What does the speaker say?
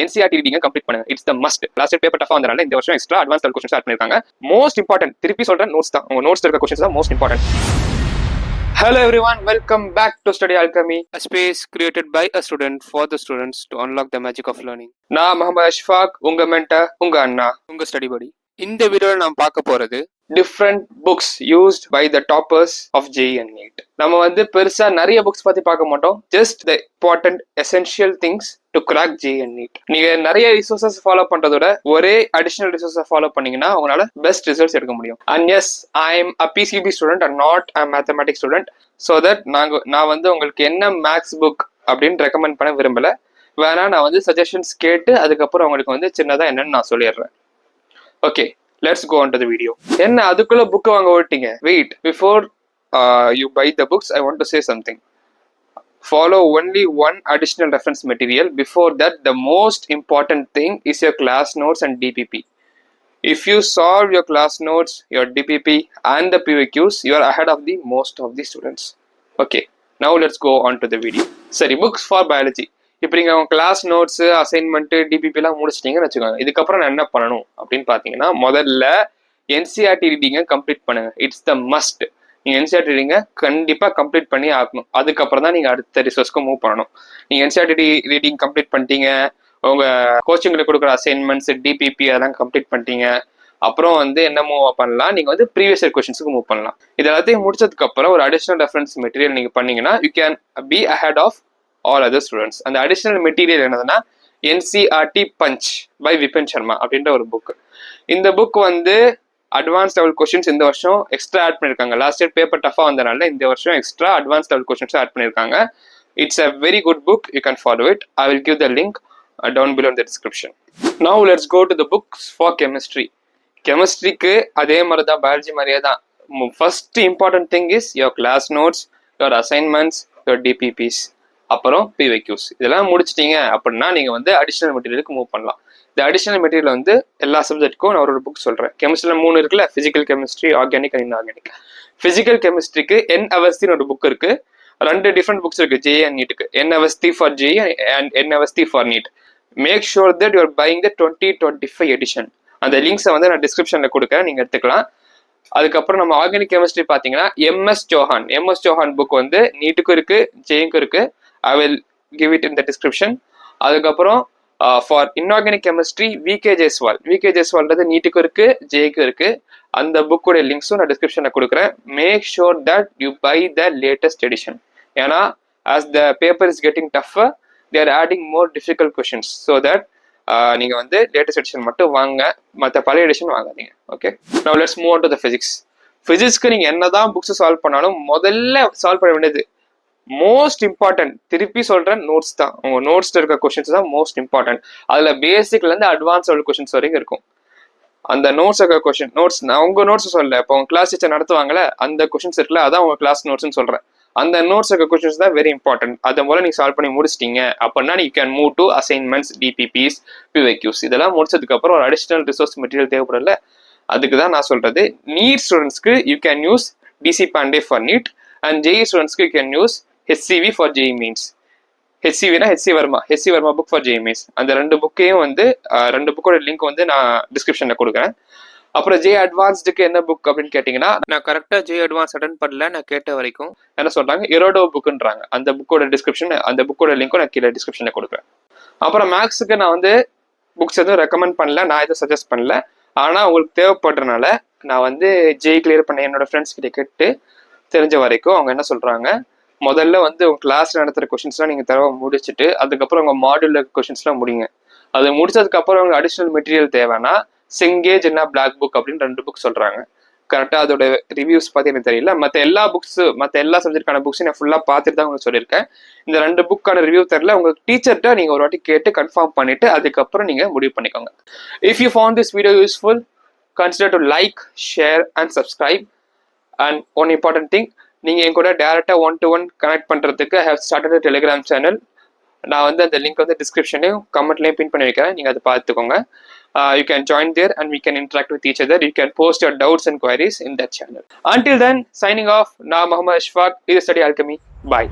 NCERT ரீடிங்க complete பண்ணுங்க. It's the must. Last year paper டஃபா வந்தனால இந்த வருஷம் extra advance level questions add பண்ணிருக்காங்க. மோஸ்ட் இம்பார்ட்டன்ட் திருப்பி சொல்றேன் நோட்ஸ் தான். உங்க நோட்ஸ்ல இருக்க क्वेश्चंस தான் most important. Hello everyone, welcome back to Study Alchemy, a space created by a student for the students to unlock the magic of learning. நான் முகமது அஷ்ஃபாக், உங்க மென்டர், உங்க அண்ணா, உங்க ஸ்டடி படி. இந்த வீடியோல நாம் பார்க்க போறது different books used by the toppers of JEE and NEET. நம்ம வந்து பெருசா நிறைய புக்ஸ் பத்தி பார்க்க மாட்டோம். just the important essential things to crack JEE and NEET. நீங்க நிறைய ரிசோர்சஸ் ஃபாலோ பண்றதோட ஒரே அடிஷனல் ரிசோர்ஸை ஃபாலோ பண்ணீங்கன்னா உங்களால பெஸ்ட் ரிசல்ட்ஸ் எடுக்க முடியும். and yes, I am a PCB student and not a mathematics student, so that நான் வந்து உங்களுக்கு என்ன மேக்ஸ் புக் அப்படின்னு ரெக்கமெண்ட் பண்ண விரும்பல. வேணா நான் வந்து சஜஷன்ஸ் கேட்டு அதுக்கப்புறம் உங்களுக்கு வந்து சின்னதா என்னன்னு நான் சொல்லிடுறேன். Okay, let's go on to the video. என்ன அதுக்குள்ள புக் வாங்க ஓட்டிங்க? Wait, before you buy the books, I want to say something. Follow only one additional reference material. Before that, the most important thing is your class notes and DPP. If you solve your class notes, your DPP and the PYQs, you are ahead of the most of the students. Okay, now let's go on to the video. Sorry, books for biology. இப்போ நீங்கள் உங்கள் class notes assignment டிபிபிலாம் முடிச்சிட்டிங்கன்னு வச்சுக்கோங்க. இதுக்கப்புறம் நான் என்ன பண்ணணும் அப்படின்னு பார்த்தீங்கன்னா, முதல்ல NCERT ரீடிங்கை கம்ப்ளீட் பண்ணுங்கள். It's the must. நீங்கள் NCERT ரீடிங்கை கண்டிப்பாக கம்ப்ளீட் பண்ணி ஆகணும். அதுக்கப்புறம் தான் நீங்கள் அடுத்த ரிசோர்ஸ்க்கு மூவ் பண்ணணும். நீங்கள் NCERT ரீடிங் கம்ப்ளீட் பண்ணிட்டீங்க, உங்கள் கோச்சிங்கில் கொடுக்குற அசைன்மெண்ட்ஸ் டிபிபி அதெல்லாம் கம்ப்ளீட் பண்ணிட்டீங்க, அப்புறம் வந்து என்ன மூவ் பண்ணலாம், நீங்கள் வந்து ப்ரீவியஸ் இயர் கொஸ்டின்ஸுக்கு மூவ் பண்ணலாம். இது எல்லாத்தையும் முடிச்சதுக்கப்புறம் ஒரு அடிஷனல் ரெஃபரன்ஸ் மெட்டீரியல் நீங்கள் பண்ணீங்கன்னா you can be ahead of all other students. அந்த அடிஷனல் மெட்டீரியல் என்னதுன்னா NCERT Punch by Vipin Sharma அப்படின்ற ஒரு புக். இந்த புக் வந்து அட்வான்ஸ் லெவல் கொஸ்டின்ஸ் இந்த வருஷம் எக்ஸ்ட்ரா ஆட் பண்ணியிருக்காங்க. லாஸ்ட் இயர் பேப்பர் டஃபா வந்தனால இந்த வருஷம் extra advance level questions add பண்ணியிருக்காங்க. It's a very good book. You can follow it. I will give the link down below in the description. Now let's go to the books for chemistry. கெமிஸ்ட்ரிக்கு அதே மாதிரி தான், biology மாதிரியே தான். First important thing is your class notes, your assignments, your DPPs, அப்புறம் PYQs. இதெல்லாம் முடிச்சிட்டீங்க அப்படின்னா நீங்கள் வந்து அடிஷனல் மெட்டீரியலுக்கு மூவ் பண்ணலாம். இந்த அடிஷனல் மெட்டீரியல் வந்து எல்லா சப்ஜெக்ட்டுக்கும் நான் ஒரு புக் சொல்கிறேன். கெமிஸ்ட்ரியில் 3 இருக்குல்ல, physical chemistry, organic and inorganic. Physical கெமிஸ்ட்ரிக்கு N அவஸ்தின்னு ஒரு புக் இருக்குது. 2 டிஃப்ரெண்ட் புக்ஸ் இருக்குது JEE and NEET. N Awasthi for JEE and N Awasthi for NEET. Make sure that you are buying the 2025 edition. அந்த லிங்க்ஸை வந்து நான் டிஸ்கிரிப்ஷனில் கொடுக்குறேன், நீங்கள் எடுத்துக்கலாம். அதுக்கப்புறம் நம்ம ஆர்கானிக் கெமிஸ்ட்ரி பார்த்தீங்கன்னா MS Chauhan புக் வந்து நீட்டுக்கும் இருக்குது, ஜேயுக்கும் இருக்குது. I will give it in the description. அதுக்கப்புறம் ஃபார் இன்ஆர்கானிக் கெமிஸ்ட்ரி VK ஜெய்ஸ்வால்ன்றது நீட்டுக்கும் இருக்கு, ஜேக்கும் இருக்கு. அந்த புக்கோட லிங்க்ஸும் நான் டிஸ்கிரிப்ஷனில் கொடுக்குறேன். Make sure that you buy the latest edition. ஏன்னா as the paper is getting tougher, they are adding more difficult questions, so that நீங்கள் வந்து லேட்டஸ்ட் எடிஷன் மட்டும் வாங்க, மற்ற பழைய எடிஷன் வாங்காதீங்க. Okay, now let's move on to the physics. ஃபிசிக்ஸ்க்கு நீங்கள் என்னதான் புக்ஸ் சால்வ் பண்ணாலும் முதல்ல சால்வ் பண்ண வேண்டியது மோஸ்ட் இம்பார்ட்டன்ட், திருப்பி சொல்றேன், நோட்ஸ் தான். உங்க நோட்ஸ்ல இருக்க கொஸ்டின்ஸ் தான் மோஸ்ட் இம்பார்ட்டன்ட். அதுல பேசிக்ல இருந்து அட்வான்ஸ் லெவல் கொஸ்டின்ஸ் வரைக்கும் இருக்கும். அந்த நோட்ஸ் இருக்க கொஸ்டின் நோட்ஸ் நான் உங்க நோட்ஸ் சொல்லல, இப்போ உங்க கிளாஸ் டீச்சர் நடத்துவாங்கல்ல அந்த கொஸ்டின்ஸ் இருக்குல்ல, அதான் உங்க கிளாஸ் நோட்ஸ்னு சொல்றேன். அந்த நோட்ஸ் இருக்க கொஸ்டின்ஸ் தான் வெரி இம்பார்ட்டன்ட். அதை போல நீங்க சால்வ் பண்ணி முடிச்சிட்டீங்க அப்படின்னா you can move to assignments, DPPs, PYQs. இதெல்லாம் முடிச்சதுக்கு அப்புறம் ஒரு அடிஷனல் ரிசோர்ஸ் மெட்டீரியல் தேவைப்படல. அதுக்கு தான் நான் சொல்றது. நீட் ஸ்டூடெண்ட்ஸ்க்கு you can use DC Pandey for NEET, and JEE ஸ்டூடெண்ட்ஸ்க்கு you can use HCV for JEE Mains. HCVனா HC Verma book for JEE Mains. அந்த 2 புக்கையும் வந்து 2 புக்கோட லிங்க் வந்து நான் டிஸ்கிரிப்ஷனில் கொடுக்குறேன். அப்புறம் JEE Advancedக்கு என்ன புக் அப்படின்னு கேட்டிங்கன்னா, நான் கரெக்டாக JEE Advanced அட்டன் பண்ணல, நான் கேட்ட வரைக்கும் என்ன சொல்கிறாங்க, எரோடோ புக்குன்றாங்க. அந்த புக்கோட டிஸ்கிரிப்ஷன், அந்த புக்கோட லிங்க்கும் நான் கீழே டிஸ்கிரிப்ஷனில் கொடுக்குறேன். அப்புறம் மேக்ஸுக்கு நான் வந்து புக்ஸ் எதுவும் ரெக்கமெண்ட் பண்ணல, நான் எதுவும் சஜஸ்ட் பண்ணல. ஆனால் உங்களுக்கு தேவைப்படுறதுனால நான் வந்து JEE கிளியர் பண்ண என்னோட ஃப்ரெண்ட்ஸ் கிட்ட கேட்டு தெரிஞ்ச வரைக்கும் அவங்க என்ன சொல்கிறாங்க, முதல்ல வந்து உங்க கிளாஸ்ல நடத்துற கொஸ்டின்ஸ்லாம் நீங்க தரவா முடிச்சுட்டு அதுக்கப்புறம் உங்க மாடியூல்ல கொஸ்டின்ஸ்லாம் முடிங்க. அது முடிச்சதுக்கு அப்புறம் உங்க அடிஷனல் மெட்டீரியல் தேவைன்னா சிங்கேஜ் என்ன பிளாக் புக் அப்படின்னு 2 புக் சொல்றாங்க. கரெக்டா அதோட ரிவ்யூஸ் பார்த்து எனக்கு தெரியல. மற்ற எல்லா சப்ஜெக்டான புக்ஸையும் நான் ஃபுல்லா பார்த்துட்டு தான் உங்களுக்கு சொல்லியிருக்கேன். இந்த 2 புக்கான ரிவ்யூ தெரியல, உங்க டீச்சர்கிட்ட நீங்க ஒரு வாட்டி கேட்டு கன்ஃபார்ம் பண்ணிட்டு அதுக்கப்புறம் நீங்க முடிவு பண்ணிக்கோங்க. If you found this video useful, consider to like, share and subscribe. And one important thing, நீங்கள் என் கூட டேரெக்டாக 1-to-1 கனெக்ட் பண்ணுறதுக்கு I have started a Telegram channel. நான் வந்து அந்த லிங்க் வந்து டிஸ்கிரிப்ஷன்லையும் கமெண்ட்லையும் பின் பண்ணி வைக்கிறேன், நீங்கள் அதை பார்த்துக்கோங்க. You can join there and we can interact with each other. You can post your doubts and queries in that channel. Until then, signing off. Now Muhammad Ashfaq. This is Study Alchemy. Bye.